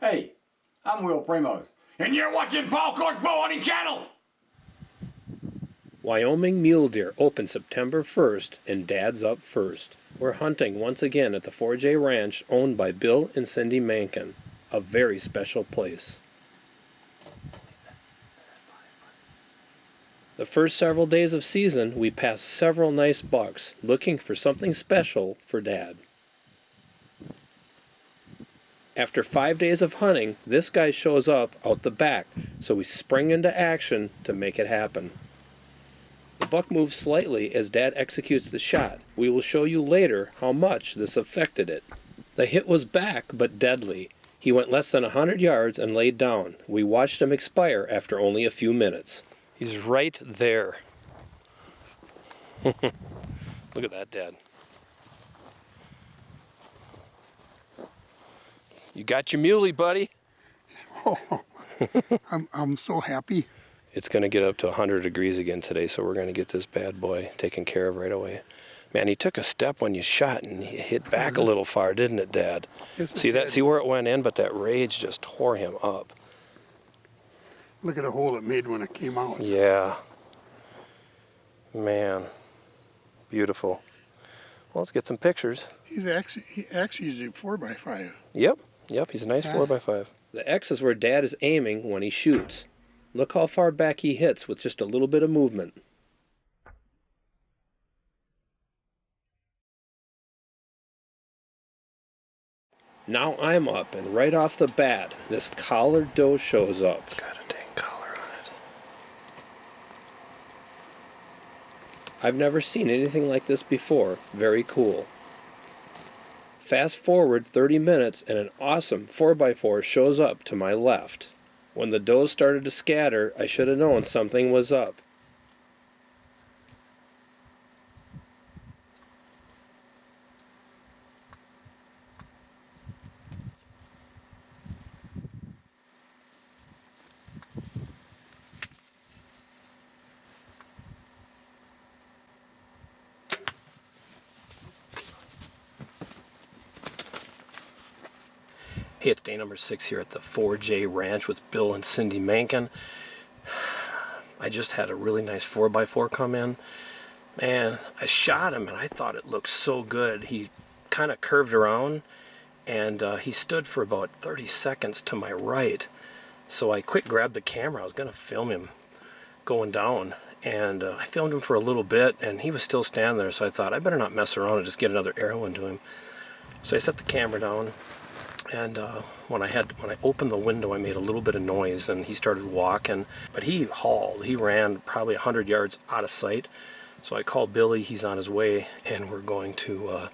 Hey, I'm Will Primos, and you're watching Paul Court Bow Hunting Channel! Wyoming Mule Deer open September 1st, and Dad's up first. We're hunting once again at the 4J Ranch owned by Bill and Cindy Mankin, a very special place. The first several days of season, we passed several nice bucks, looking for something special for Dad. After 5 days of hunting, this guy shows up out the back, so we spring into action to make it happen. The buck moves slightly as Dad executes the shot. We will show you later how much this affected it. The hit was back, but deadly. He went less than 100 yards and laid down. We watched him expire after only a few minutes. He's right there. Look at that, Dad. You got your muley, buddy. Oh, I'm so happy. It's going to get up to 100 degrees again today, so we're going to get this bad boy taken care of right away. Man, he took a step when you shot, and he hit back a little far, didn't it, Dad? See that? See where it went in? But that rage just tore him up. Look at the hole it made when it came out. Yeah. Man. Beautiful. Well, let's get some pictures. He actually is a 4x5. Yep, he's a nice 4x5. The X is where Dad is aiming when he shoots. Look how far back he hits with just a little bit of movement. Now I'm up, and right off the bat, this collared doe shows up. It's got a dang collar on it. I've never seen anything like this before. Very cool. Fast forward 30 minutes and an awesome 4x4 shows up to my left. When the does started to scatter, I should have known something was up. Hey, it's day number 6 here at the 4J Ranch with Bill and Cindy Mankin. I just had a really nice 4x4 come in. Man, I shot him and I thought it looked so good. He kind of curved around and he stood for about 30 seconds to my right. So I quick grabbed the camera. I was going to film him going down. And I filmed him for a little bit and he was still standing there. So I thought I better not mess around and just get another arrow into him. So I set the camera down. And when I opened the window, I made a little bit of noise, and he started walking. But he hauled. He ran probably 100 yards out of sight. So I called Billy. He's on his way, and we're going to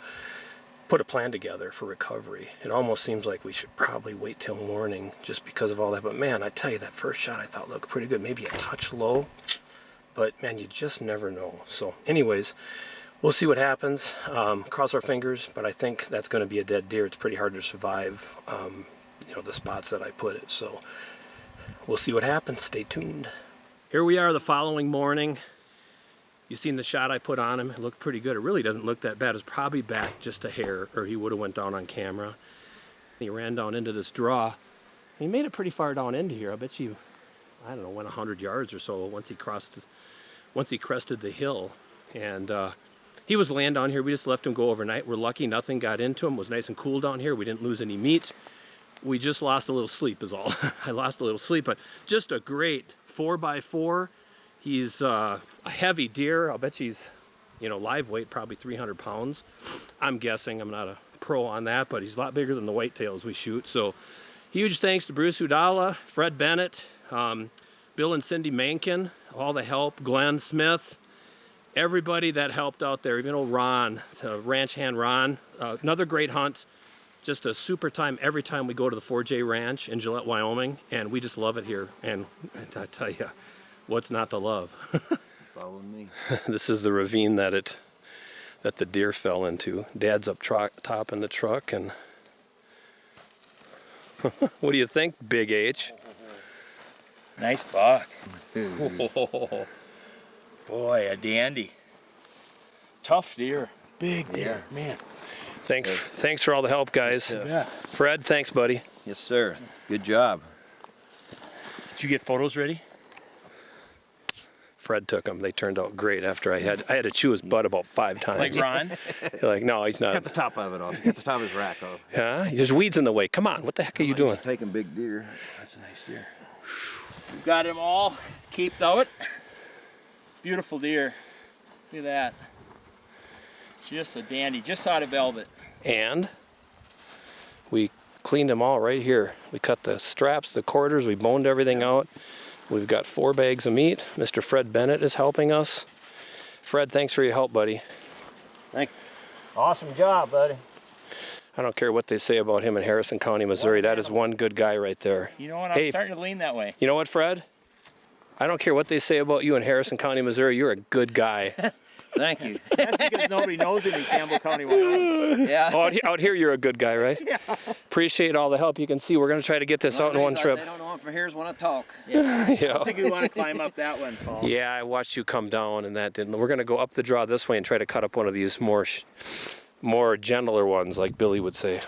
put a plan together for recovery. It almost seems like we should probably wait till morning just because of all that. But man, I tell you, that first shot I thought looked pretty good. Maybe a touch low, but man, you just never know. So, anyways. We'll see what happens. Cross our fingers, but I think that's going to be a dead deer. It's pretty hard to survive, the spots that I put it. So we'll see what happens. Stay tuned. Here we are the following morning. You seen the shot I put on him. It looked pretty good. It really doesn't look that bad. It's probably back just a hair, or he would have went down on camera. He ran down into this draw. He made it pretty far down into here. I bet you, I don't know, went 100 yards or so once he crested the hill. And he was laying down here. We just left him go overnight. We're lucky nothing got into him. It was nice and cool down here. We didn't lose any meat. We just lost a little sleep is all. I lost a little sleep, but just a great 4x4. He's a heavy deer. I'll bet he's, live weight, probably 300 pounds. I'm guessing. I'm not a pro on that, but he's a lot bigger than the whitetails we shoot. So huge thanks to Bruce Udala, Fred Bennett, Bill and Cindy Mankin, all the help, Glenn Smith, everybody that helped out there, even old Ron, ranch hand Ron. Another great hunt. Just a super time every time we go to the 4J Ranch in Gillette, Wyoming, and we just love it here. And I tell you, what's not to love? Follow me. This is the ravine that the deer fell into. Dad's up top in the truck, and what do you think, Big H? Nice buck. Boy, a dandy. Tough deer. Big deer, man. Thanks for all the help, guys. Yeah. Fred, thanks, buddy. Yes, sir. Good job. Did you get photos ready? Fred took them. They turned out great after I had to chew his butt about 5 times. Like Ron? You're like, no, he's Cut not. the top of it off. Cut the top of his rack off. Yeah, there's weeds in the way. Come on, what the heck are you doing? Taking big deer. That's a nice deer. We've got him all keeped out. Beautiful deer. Look at that. Just a dandy, just out of velvet. And we cleaned them all right here. We cut the straps, the quarters, we boned everything out. We've got 4 bags of meat. Mr. Fred Bennett is helping us. Fred, thanks for your help, buddy. Thank you. Awesome job, buddy. I don't care what they say about him in Harrison County, Missouri. That is one good guy right there. You know what? I'm Hey, starting to lean that way. You know what, Fred? I don't care what they say about you in Harrison County, Missouri. You're a good guy. Thank you. That's because nobody knows him in Campbell County, Wyoming. Yeah. Oh, out here, you're a good guy, right? Yeah. Appreciate all the help you can see. We're going to try to get this out in one trip. They don't know him from here is when I talk. I Yeah. think we want to climb up that one, Paul. Yeah, I watched you come down, and that didn't. We're going to go up the draw this way and try to cut up one of these more gentler ones, like Billy would say.